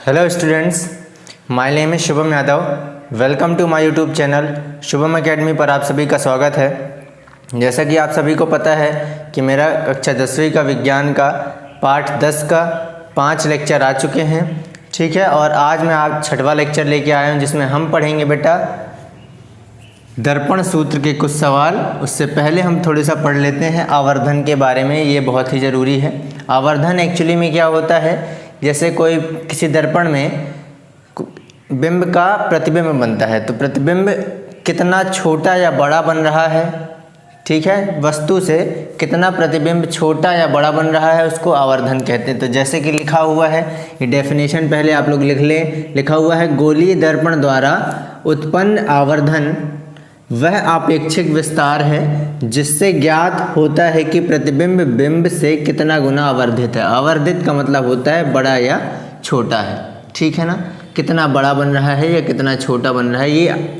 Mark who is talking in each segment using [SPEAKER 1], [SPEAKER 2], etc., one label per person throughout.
[SPEAKER 1] Hello students, my name is Shubham Yadav. Welcome to my YouTube channel Shubham academy पर आप सभी का स्वागत है। जैसा कि आप सभी को पता है कि मेरा कक्षा 10वीं का विज्ञान का पाठ 10 का 5 लेक्चर आ चुके हैं, ठीक है। और आज मैं आप 6वां लेक्चर लेके आया हूँ, जिसमें हम पढ़ेंगे बेटा दर्पण सूत्र के कुछ सवाल। उससे पहले हम थोड़ा सा पढ़ लेते हैं आवर्धन के बारे में, ये बहुत ही ज़रूरी है। आवर्धन एक्चुअली में क्या होता है, जैसे कोई किसी दर्पण में बिंब का प्रतिबिंब बनता है, तो प्रतिबिंब कितना छोटा या बड़ा बन रहा है, ठीक है, वस्तु से कितना प्रतिबिंब छोटा या बड़ा बन रहा है, उसको आवर्धन कहते हैं। तो जैसे कि लिखा हुआ है, ये डेफिनेशन पहले आप लोग लिख लें। लिखा हुआ है, गोलीय दर्पण द्वारा उत्पन्न आवर्धन वह आपेक्षिक विस्तार है जिससे ज्ञात होता है कि प्रतिबिंब बिंब से कितना गुना आवर्धित है। आवर्धित का मतलब होता है बड़ा या छोटा है, ठीक है ना, कितना बड़ा बन रहा है या कितना छोटा बन रहा है। ये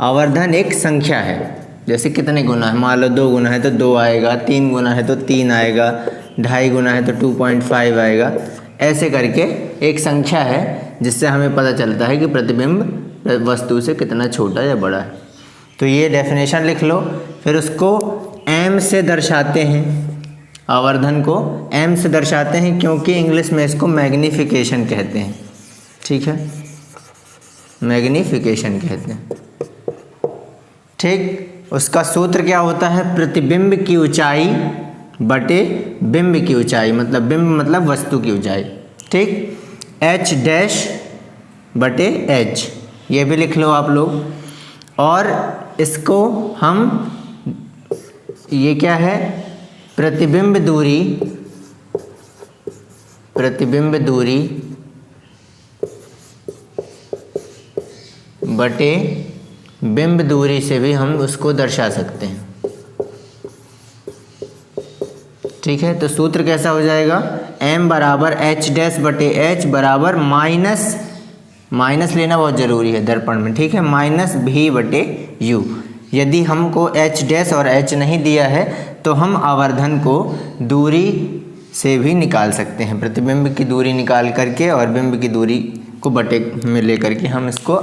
[SPEAKER 1] आवर्धन एक संख्या है, जैसे कितने गुना है, मान लो 2 गुना है तो 2 आएगा, 3 गुना है तो 3 आएगा, 2.5 गुना है तो 2.5 आएगा। ऐसे करके एक संख्या है जिससे हमें पता चलता है कि प्रतिबिंब वस्तु से कितना छोटा या बड़ा है। तो ये डेफिनेशन लिख लो। फिर उसको एम से दर्शाते हैं, आवर्धन को एम से दर्शाते हैं क्योंकि इंग्लिश में इसको मैग्नीफिकेशन कहते हैं, ठीक है, मैग्नीफिकेशन कहते हैं, ठीक। उसका सूत्र क्या होता है, प्रतिबिंब की ऊंचाई बटे बिंब की ऊंचाई, मतलब बिंब मतलब वस्तु की ऊंचाई, ठीक। एच डैश बटे एच, ये भी लिख लो आप लोग। और इसको हम, ये क्या है, प्रतिबिंब दूरी बटे बिंब दूरी से भी हम उसको दर्शा सकते हैं, ठीक है। तो सूत्र कैसा हो जाएगा, m बराबर एच डैश बटे एच बराबर माइनस लेना बहुत ज़रूरी है दर्पण में, ठीक है, माइनस भी बटे यू। यदि हमको एच डैश और एच नहीं दिया है तो हम आवर्धन को दूरी से भी निकाल सकते हैं, प्रतिबिंब की दूरी निकाल करके और बिंब की दूरी को बटे में ले करके हम इसको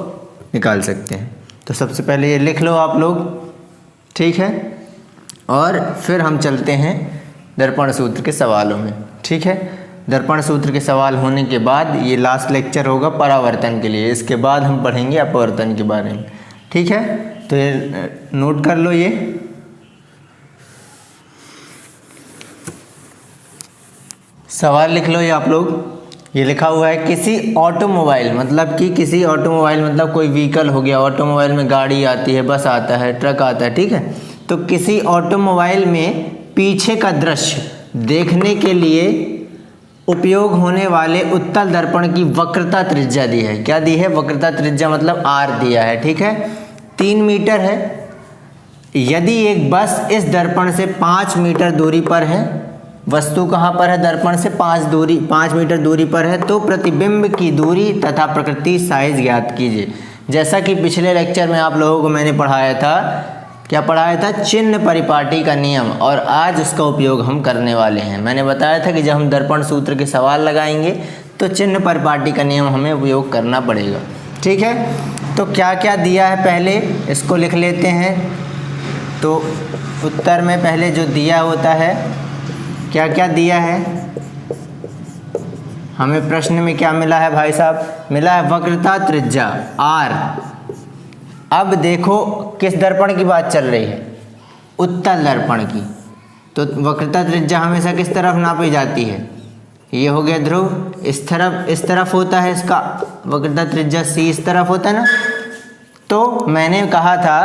[SPEAKER 1] निकाल सकते हैं। तो सबसे पहले ये लिख लो आप लोग, ठीक है। और फिर हम चलते हैं दर्पण सूत्र के सवालों में, ठीक है। दर्पण सूत्र के सवाल होने के बाद ये लास्ट लेक्चर होगा परावर्तन के लिए, इसके बाद हम पढ़ेंगे अपवर्तन के बारे में, ठीक है। तो ये नोट कर लो, ये सवाल लिख लो ये आप लोग। ये लिखा हुआ है, किसी ऑटोमोबाइल मतलब कोई व्हीकल हो गया, ऑटोमोबाइल में गाड़ी आती है, बस आता है, ट्रक आता है, ठीक है। तो किसी ऑटोमोबाइल में पीछे का दृश्य देखने के लिए उपयोग होने वाले उत्तल दर्पण की वक्रता त्रिज्या दी है। क्या दी है, वक्रता त्रिज्या मतलब आर दिया है, ठीक है, 3 मीटर है। यदि एक बस इस दर्पण से 5 मीटर दूरी पर है, वस्तु कहाँ पर है, दर्पण से 5 मीटर दूरी पर है, तो प्रतिबिंब की दूरी तथा प्रकृति साइज ज्ञात कीजिए। जैसा कि पिछले लेक्चर में आप लोगों को मैंने पढ़ाया था, क्या पढ़ाया था, चिन्ह परिपाटी का नियम, और आज उसका उपयोग हम करने वाले हैं। मैंने बताया था कि जब हम दर्पण सूत्र के सवाल लगाएंगे तो चिन्ह परिपाटी का नियम हमें उपयोग करना पड़ेगा, ठीक है। तो क्या क्या दिया है पहले इसको लिख लेते हैं। तो उत्तर में पहले जो दिया होता है, क्या क्या दिया है, हमें प्रश्न में क्या मिला है भाई साहब, मिला है वक्रता त्रिज्या आर। अब देखो किस दर्पण की बात चल रही है, उत्तल दर्पण की। तो वक्रता त्रिज्या हमेशा किस तरफ नापी जाती है, ये हो गया ध्रुव, इस तरफ होता है इसका वक्रता त्रिज्या सी, इस तरफ होता है ना। तो मैंने कहा था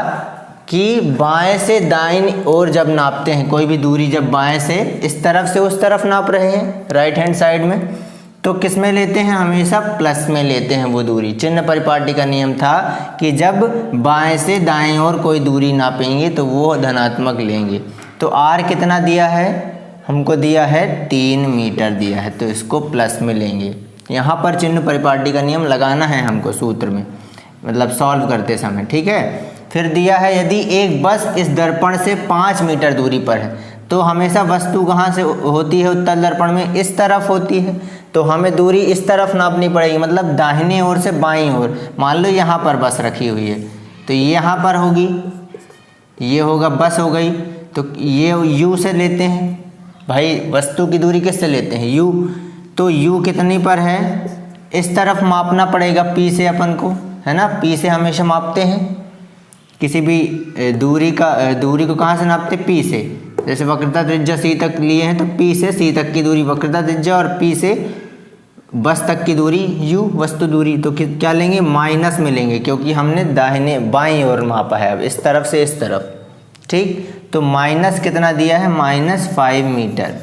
[SPEAKER 1] कि बाएं से दाईं ओर जब नापते हैं कोई भी दूरी, जब बाएं से इस तरफ से उस तरफ नाप रहे हैं राइट हैंड साइड में, तो किस में लेते हैं, हमेशा प्लस में लेते हैं वो दूरी। चिन्ह परिपाटी का नियम था कि जब बाएं से दाएं ओर कोई दूरी नापेंगे तो वो धनात्मक लेंगे। तो आर कितना दिया है, हमको दिया है 3 मीटर दिया है, तो इसको प्लस में लेंगे। यहाँ पर चिन्ह परिपाटी का नियम लगाना है हमको सूत्र में, मतलब सॉल्व करते समय, ठीक है। फिर दिया है, यदि एक बस इस दर्पण से 5 मीटर दूरी पर है, तो हमेशा वस्तु कहाँ से होती है उत्तल दर्पण में, इस तरफ होती है। तो हमें दूरी इस तरफ नापनी पड़ेगी, मतलब दाहिने ओर से बाईं ओर। मान लो यहाँ पर बस रखी हुई है तो ये यहाँ पर होगी, ये होगा बस हो गई, तो ये u से लेते हैं भाई, वस्तु की दूरी किससे लेते हैं, u। तो u कितनी पर है, इस तरफ मापना पड़ेगा p से अपन को, है ना, p से हमेशा मापते हैं किसी भी दूरी को कहाँ से नापते, p से। जैसे वक्रता त्रिज्या c तक लिए हैं तो p से c तक की दूरी वक्रता त्रिज्या और p से बस तक की दूरी u वस्तु दूरी। तो क्या लेंगे, माइनस में लेंगे, क्योंकि हमने दाहिने बाईं ओर मापा है, अब इस तरफ से इस तरफ, ठीक। तो माइनस कितना दिया है, -5 मीटर।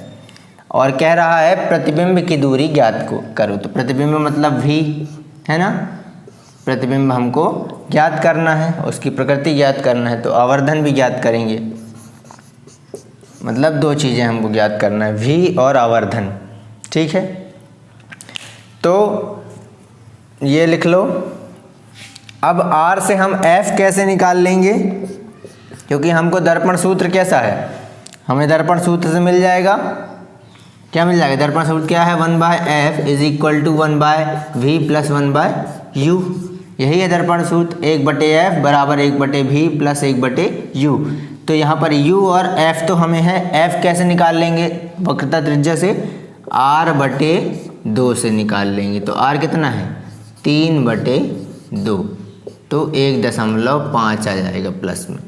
[SPEAKER 1] और कह रहा है प्रतिबिंब की दूरी ज्ञात करो। तो प्रतिबिंब मतलब v, है ना, प्रतिबिंब हमको ज्ञात करना है, उसकी प्रकृति ज्ञात करना है। तो आवर्धन भी ज्ञात करेंगे, मतलब दो चीज़ें हमको ज्ञात करना है, v और आवर्धन, ठीक है। तो ये लिख लो। अब r से हम f कैसे निकाल लेंगे, क्योंकि हमको दर्पण सूत्र कैसा है, हमें दर्पण सूत्र से मिल जाएगा, क्या मिल जाएगा, दर्पण सूत्र क्या है, 1/f is equal to 1/v plus 1/u। यही है दर्पण सूत्र, 1/f बराबर 1/v प्लस 1/u। तो यहाँ पर u और f तो हमें है, f कैसे निकाल लेंगे, वक्रता त्रिज्या से r/2 से निकाल लेंगे। तो r कितना है, 3/2, तो 1.5 आ जाएगा प्लस में।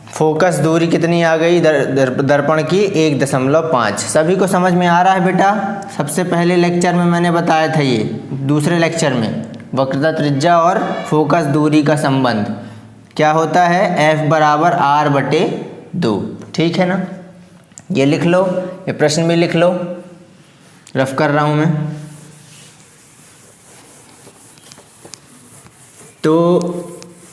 [SPEAKER 1] फोकस दूरी कितनी आ गई दर्पण की, 1.5। सभी को समझ में आ रहा है बेटा। सबसे पहले लेक्चर में मैंने बताया था, ये दूसरे लेक्चर में वक्रता त्रिज्या और फोकस दूरी का संबंध क्या होता है, f बराबर r/2, ठीक है ना। ये लिख लो, ये प्रश्न भी लिख लो, रफ कर रहा हूँ मैं। तो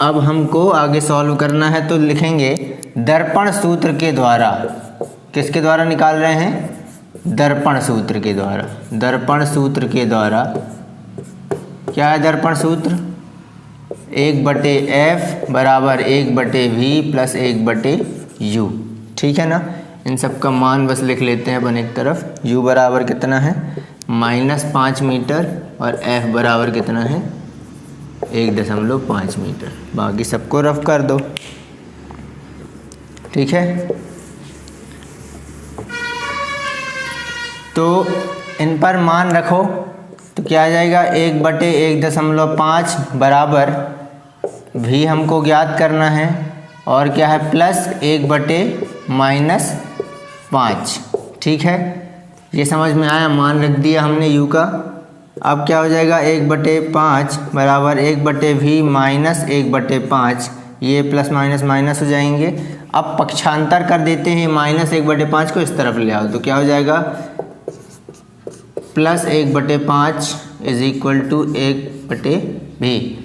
[SPEAKER 1] अब हमको आगे सॉल्व करना है, तो लिखेंगे दर्पण सूत्र के द्वारा, किसके द्वारा निकाल रहे हैं, दर्पण सूत्र के द्वारा। दर्पण सूत्र के द्वारा क्या है दर्पण सूत्र, 1/f बराबर 1/v प्लस 1/u, ठीक है ना। इन सब का मान बस लिख लेते हैं अपन एक तरफ। u बराबर कितना है, -5 मीटर, और f बराबर कितना है, 1.5 मीटर। बाकी सबको रफ कर दो, ठीक है। तो इन पर मान रखो, तो क्या आ जाएगा, 1/1.5 बराबर v हमको ज्ञात करना है, और क्या है प्लस 1/-5, ठीक है। ये समझ में आया, मान रख दिया हमने u का। अब क्या हो जाएगा, 1/5 बराबर 1/v माइनस 1/5, ये प्लस माइनस माइनस हो जाएंगे। अब पक्षांतर कर देते हैं, -1/5 को इस तरफ ले आओ, तो क्या हो जाएगा, plus 1/5 is equal to 1/v।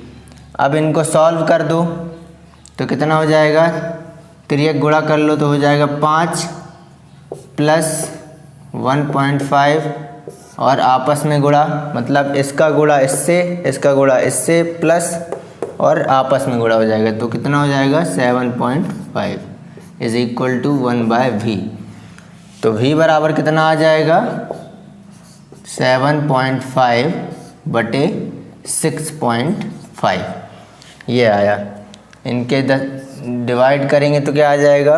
[SPEAKER 1] अब इनको सॉल्व कर दो, तो कितना हो जाएगा, तिर्यक गुणा कर लो तो हो जाएगा 5 प्लस 1.5, और आपस में गुणा, मतलब इसका गुणा इससे, इसका गुणा इससे, प्लस और आपस में गुणा हो जाएगा। तो कितना हो जाएगा, 7.5 इज इक्वल टू 1/v। तो v बराबर कितना आ जाएगा, 7.5/6.5, ये आया। इनके डिवाइड करेंगे तो क्या आ जाएगा,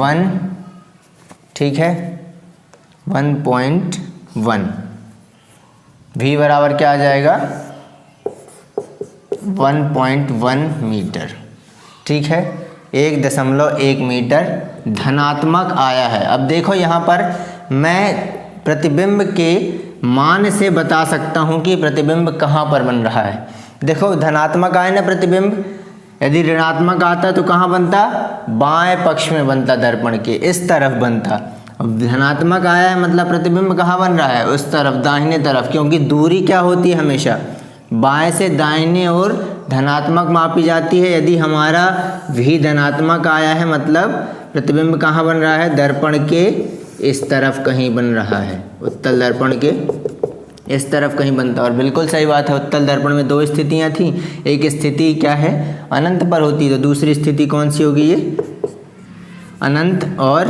[SPEAKER 1] 1, ठीक है, 1.1। v बराबर क्या आ जाएगा, 1.1 मीटर, ठीक है, 1.1 मीटर धनात्मक आया है। अब देखो यहाँ पर मैं प्रतिबिंब के मान से बता सकता हूँ कि प्रतिबिंब कहाँ पर बन रहा है। देखो धनात्मक आया ना प्रतिबिंब, यदि ऋणात्मक आता तो कहाँ बनता, बाएं पक्ष में बनता, दर्पण के इस तरफ बनता। अब धनात्मक आया है मतलब प्रतिबिंब कहाँ बन रहा है, उस तरफ, दाहिने तरफ, क्योंकि दूरी क्या होती है हमेशा बाएं से दाहिने ओर धनात्मक मापी जाती है। यदि हमारा v धनात्मक आया है मतलब प्रतिबिंब कहाँ बन रहा है, दर्पण के इस तरफ कहीं बन रहा है, उत्तल दर्पण के इस तरफ कहीं बनता। और बिल्कुल सही बात है, उत्तल दर्पण में दो स्थितियां थी, एक स्थिति क्या है अनंत पर होती, तो दूसरी स्थिति कौन सी होगी, ये अनंत और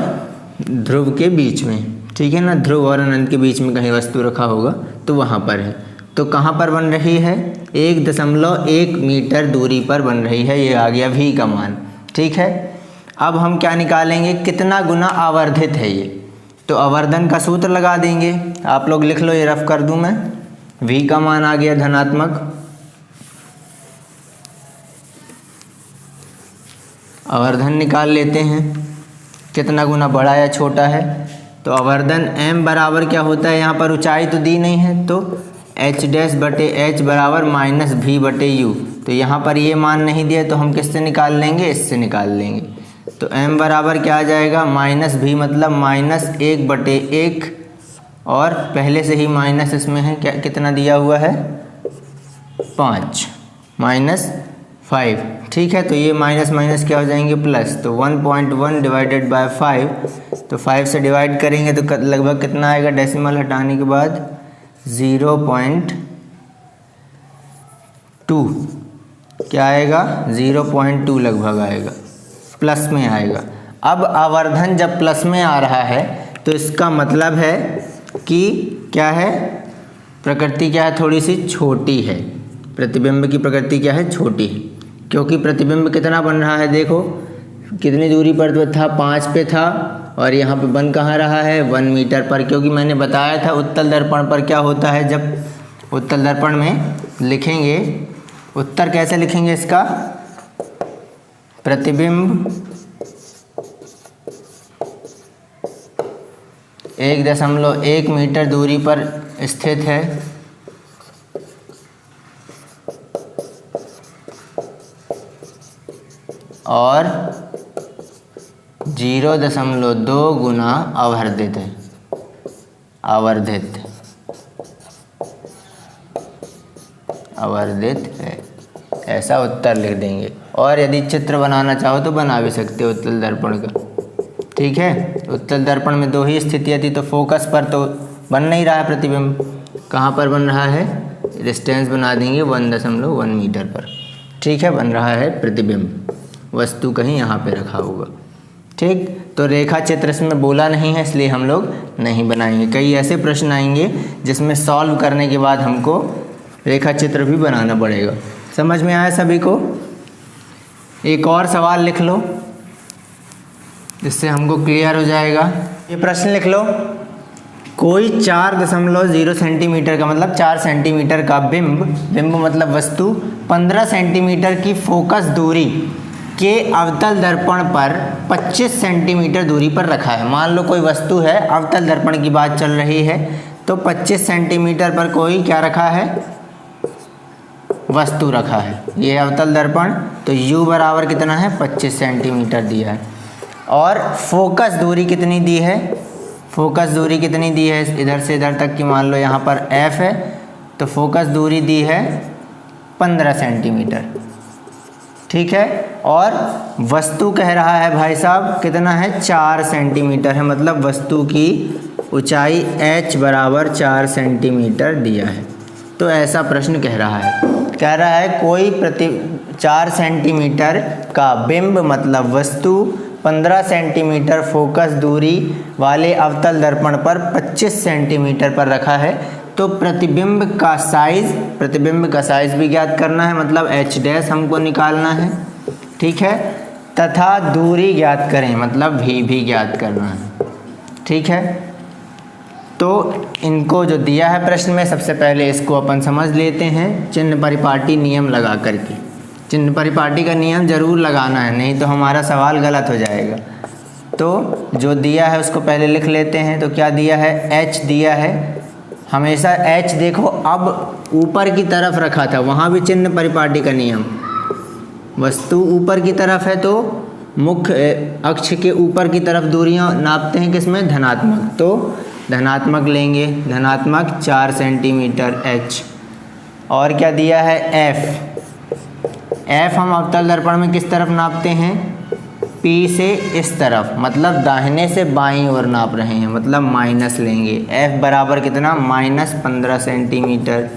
[SPEAKER 1] ध्रुव के बीच में, ठीक है ना, ध्रुव और अनंत के बीच में कहीं वस्तु रखा होगा तो वहाँ पर है। तो कहाँ पर बन रही है? 1.1 मीटर दूरी पर बन रही है। ये आ गया v का मान। ठीक है, अब हम क्या निकालेंगे? कितना गुना आवर्धित है ये। तो आवर्धन का सूत्र लगा देंगे। आप लोग लिख लो, ये रफ कर दूं मैं। v का मान आ गया धनात्मक, आवर्धन निकाल लेते हैं कितना गुना बड़ा या छोटा है। तो आवर्धन m बराबर क्या होता है? यहाँ पर ऊंचाई तो दी नहीं है, तो h' बराबर -v/u। तो यहाँ पर ये मान नहीं दिया, तो हम किससे निकाल लेंगे? इससे निकाल लेंगे। तो m बराबर क्या आ जाएगा? -v मतलब -1/1, और पहले से ही माइनस इसमें है, क्या कितना दिया हुआ है? 5 -5। ठीक है, तो ये माइनस माइनस क्या हो जाएंगे? प्लस। तो 1.1 डिवाइडेड बाय 5, तो 5 से डिवाइड करेंगे तो लगभग कितना आएगा? डेसिमल हटाने के बाद 0.2 क्या आएगा? 0.2 लगभग आएगा, प्लस में आएगा। अब आवर्धन जब प्लस में आ रहा है तो इसका मतलब है कि क्या है? प्रकृति क्या है? थोड़ी सी छोटी है। प्रतिबिंब की प्रकृति क्या है? छोटी है, क्योंकि प्रतिबिंब कितना बन रहा है? देखो कितनी दूरी पर तो था? 5 पे था, और यहाँ पे बन कहाँ रहा है? 1 मीटर पर। क्योंकि मैंने बताया था उत्तल दर्पण पर क्या होता है, जब उत्तल दर्पण में लिखेंगे, उत्तर कैसे लिखेंगे इसका? प्रतिबिंब 1.1 मीटर दूरी पर स्थित है, और 0.2 गुना आवर्धित है। आवर्धित है, ऐसा उत्तर लिख देंगे। और यदि चित्र बनाना चाहो तो बना भी सकते हो उत्तल दर्पण का। ठीक है, उत्तल दर्पण में 2 ही स्थितियाँ थी, तो फोकस पर तो बन नहीं रहा है प्रतिबिंब। कहाँ पर बन रहा है? डिस्टेंस बना देंगे 1.1 मीटर पर। ठीक है, बन रहा है प्रतिबिंब, वस्तु कहीं यहाँ पे रखा होगा। ठीक, तो रेखा चित्र इसमें बोला नहीं है, इसलिए हम लोग नहीं बनाएंगे। कई ऐसे प्रश्न आएंगे जिसमें सॉल्व करने के बाद हमको रेखा चित्र भी बनाना पड़ेगा। समझ में आया सभी को? एक और सवाल लिख लो, जिससे हमको क्लियर हो जाएगा। ये प्रश्न लिख लो, कोई 4.0 सेंटीमीटर का मतलब 4 सेंटीमीटर का बिंब मतलब वस्तु 15 सेंटीमीटर की फोकस दूरी के अवतल दर्पण पर 25 सेंटीमीटर दूरी पर रखा है। मान लो कोई वस्तु है, अवतल दर्पण की बात चल रही है, तो 25 सेंटीमीटर पर कोई क्या रखा है? वस्तु रखा है। ये अवतल दर्पण, तो u बराबर कितना है? 25 सेंटीमीटर दिया है। और फोकस दूरी कितनी दी है? फोकस दूरी कितनी दी है? इधर से इधर तक की मान लो यहाँ पर f है, तो फोकस दूरी दी है 15 सेंटीमीटर। ठीक है, और वस्तु कह रहा है भाई साहब कितना है? 4 सेंटीमीटर है, मतलब वस्तु की ऊंचाई h बराबर 4 सेंटीमीटर दिया है। तो ऐसा प्रश्न कह रहा है कोई 4 सेंटीमीटर का बिंब मतलब वस्तु 15 सेंटीमीटर फोकस दूरी वाले अवतल दर्पण पर 25 सेंटीमीटर पर रखा है। तो प्रतिबिंब का साइज भी ज्ञात करना है, मतलब h डैश हमको निकालना है। ठीक है, तथा दूरी ज्ञात करें, मतलब v भी ज्ञात करना है। ठीक है, तो इनको जो दिया है प्रश्न में, सबसे पहले इसको अपन समझ लेते हैं चिन्ह परिपाटी नियम लगा करके। चिन्ह परिपाटी का नियम जरूर लगाना है, नहीं तो हमारा सवाल गलत हो जाएगा। तो जो दिया है उसको पहले लिख लेते हैं। तो क्या दिया है? h दिया है। हमेशा h देखो, अब ऊपर की तरफ रखा था, वहाँ भी चिन्ह परिपाटी का नियम, वस्तु ऊपर की तरफ है तो मुख्य अक्ष के ऊपर की तरफ दूरियां नापते हैं किसमें? धनात्मक। तो धनात्मक लेंगे, धनात्मक 4 सेंटीमीटर h। और क्या दिया है? f हम अवतल दर्पण में किस तरफ नापते हैं? P से इस तरफ, मतलब दाहिने से बाईं ओर नाप रहे हैं, मतलब माइनस लेंगे। f बराबर कितना? -15 सेंटीमीटर।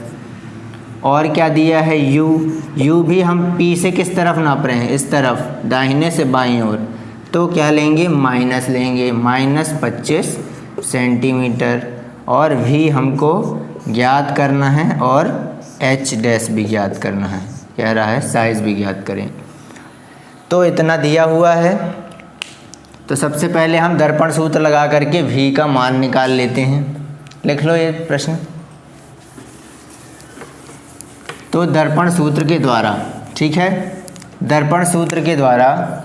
[SPEAKER 1] और क्या दिया है? u भी हम P से किस तरफ नाप रहे हैं? इस तरफ, दाहिने से बाईं ओर। तो क्या लेंगे? माइनस लेंगे, -25 सेंटीमीटर और v हमको ज्ञात करना है और h डैश भी ज्ञात करना है, कह रहा है साइज़ भी ज्ञात करें। तो इतना दिया हुआ है, तो सबसे पहले हम दर्पण सूत्र लगा करके v का मान निकाल लेते हैं। लिख लो ये प्रश्न। तो दर्पण सूत्र के द्वारा, ठीक है, दर्पण सूत्र के द्वारा,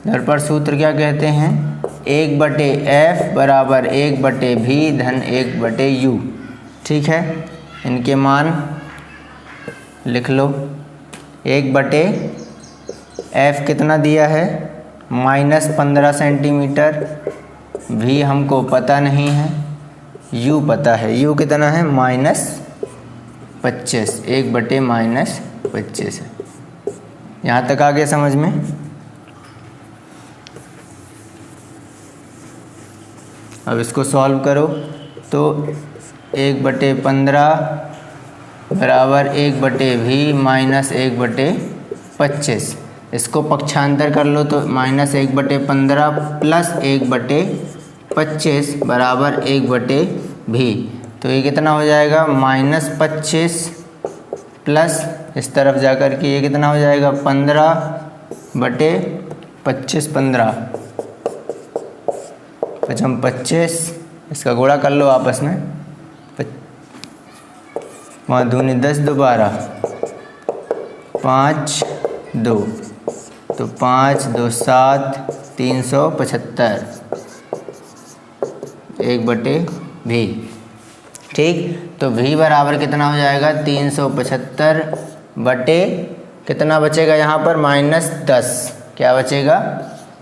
[SPEAKER 1] दर्पण सूत्र क्या कहते हैं, 1/f बराबर 1/v धन 1/u, ठीक है। इनके मान लिख लो। 1/f कितना दिया है, -15 सेंटीमीटर, v हमको पता नहीं है, u पता है, u कितना है, -25, 1/-25 है। यहाँ तक आ गया समझ में। अब इसको सॉल्व करो। तो 1/15 बराबर 1/v माइनस 1/25, इसको पक्षांतर कर लो तो -1/15 प्लस 1/25 बराबर 1/v। तो ये कितना हो जाएगा, -25 प्लस इस तरफ जा कर के ये कितना हो जाएगा, 15/25, 15 25, इसका गुणा कर लो आपस में, 5 दूनी 10, 2 12, 5 2, तो 5 2 7, 375, 1/v, ठीक। तो v बराबर कितना हो जाएगा, 375 बटे कितना बचेगा यहाँ पर, -10, क्या बचेगा,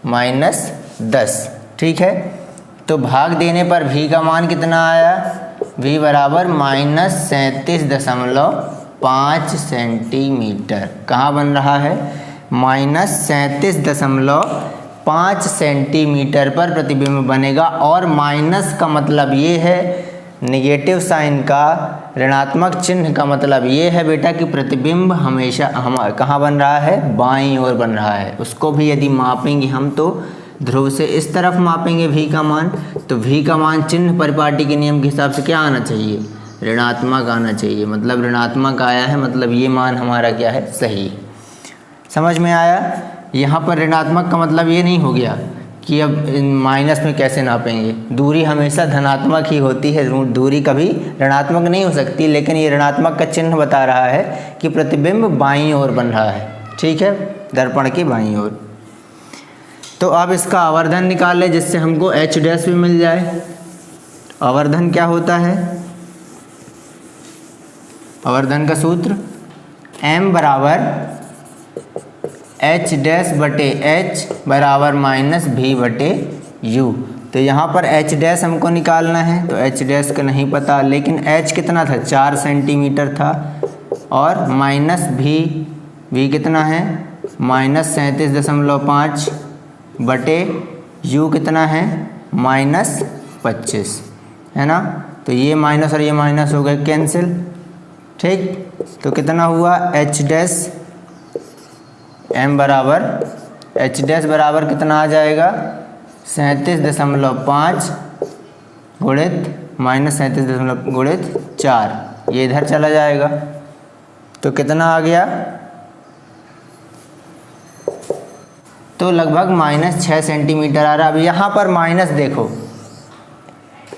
[SPEAKER 1] -10, ठीक है। तो भाग देने पर v का मान कितना आया, v बराबर -37.5 सेंटीमीटर। कहाँ बन रहा है, -37.5 सेंटीमीटर पर प्रतिबिंब बनेगा। और माइनस का मतलब ये है, नेगेटिव साइन का, ऋणात्मक चिन्ह का मतलब ये है बेटा कि प्रतिबिंब हमेशा कहाँ बन रहा है, बाईं ओर बन रहा है। उसको भी यदि मापेंगे हम तो ध्रुव से इस तरफ मापेंगे v का मान, तो v का मान चिन्ह परिपाटी के नियम के हिसाब से क्या आना चाहिए, ऋणात्मक आना चाहिए। मतलब ऋणात्मक आया है, मतलब ये मान हमारा क्या है, सही। समझ में आया। यहाँ पर ऋणात्मक का मतलब ये नहीं हो गया कि अब माइनस में कैसे नापेंगे, दूरी हमेशा धनात्मक ही होती है, दूरी कभी ऋणात्मक नहीं हो सकती। लेकिन ये ऋणात्मक का चिन्ह बता रहा है कि प्रतिबिंब बाईं ओर बन रहा है, ठीक है, दर्पण की बाईं ओर। तो अब इसका आवर्धन निकाल ले जिससे हमको h डैश भी मिल जाए। आवर्धन क्या होता है, आवर्धन का सूत्र m बराबर h डैश बटे h बराबर -v/u। तो यहाँ पर h डैश हमको निकालना है, तो h डैश का नहीं पता, लेकिन h कितना था, 4 सेंटीमीटर था, और -v कितना है, -37.5 बटे u कितना है, -25, है ना। तो ये माइनस और ये माइनस हो गए कैंसिल, ठीक। तो कितना हुआ, h डैश m बराबर h डैश बराबर कितना आ जाएगा, 37.5 गुणित -37 गुणित 4, ये इधर चला जाएगा। तो कितना आ गया, तो लगभग -6 सेंटीमीटर आ रहा। अब यहाँ पर माइनस देखो,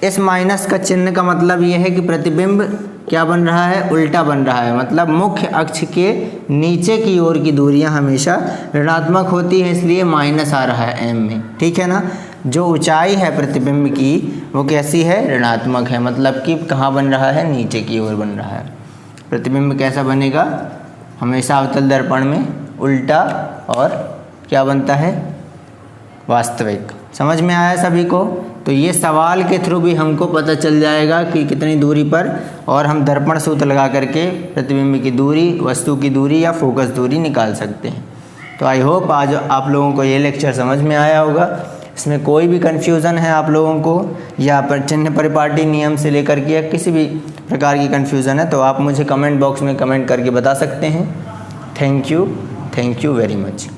[SPEAKER 1] इस माइनस का चिन्ह का मतलब ये है कि प्रतिबिंब क्या बन रहा है, उल्टा बन रहा है। मतलब मुख्य अक्ष के नीचे की ओर की दूरियां हमेशा ऋणात्मक होती है, इसलिए माइनस आ रहा है m में, ठीक है ना। जो ऊंचाई है प्रतिबिंब की वो कैसी है, ऋणात्मक है, मतलब कि कहाँ बन रहा है, नीचे की ओर बन रहा है। प्रतिबिंब कैसा बनेगा, हमेशा अवतल दर्पण में उल्टा और क्या बनता है, वास्तविक। समझ में आया सभी को। तो ये सवाल के थ्रू भी हमको पता चल जाएगा कि कितनी दूरी पर, और हम दर्पण सूत्र लगा करके प्रतिबिंब की दूरी, वस्तु की दूरी या फोकस दूरी निकाल सकते हैं। तो आई होप आज आप लोगों को ये लेक्चर समझ में आया होगा। इसमें कोई भी कन्फ्यूज़न है आप लोगों को, या पर चिन्ह परिपाटी नियम से लेकर के या किसी भी प्रकार की कन्फ्यूज़न है, तो आप मुझे कमेंट बॉक्स में कमेंट करके बता सकते हैं। Thank you very much.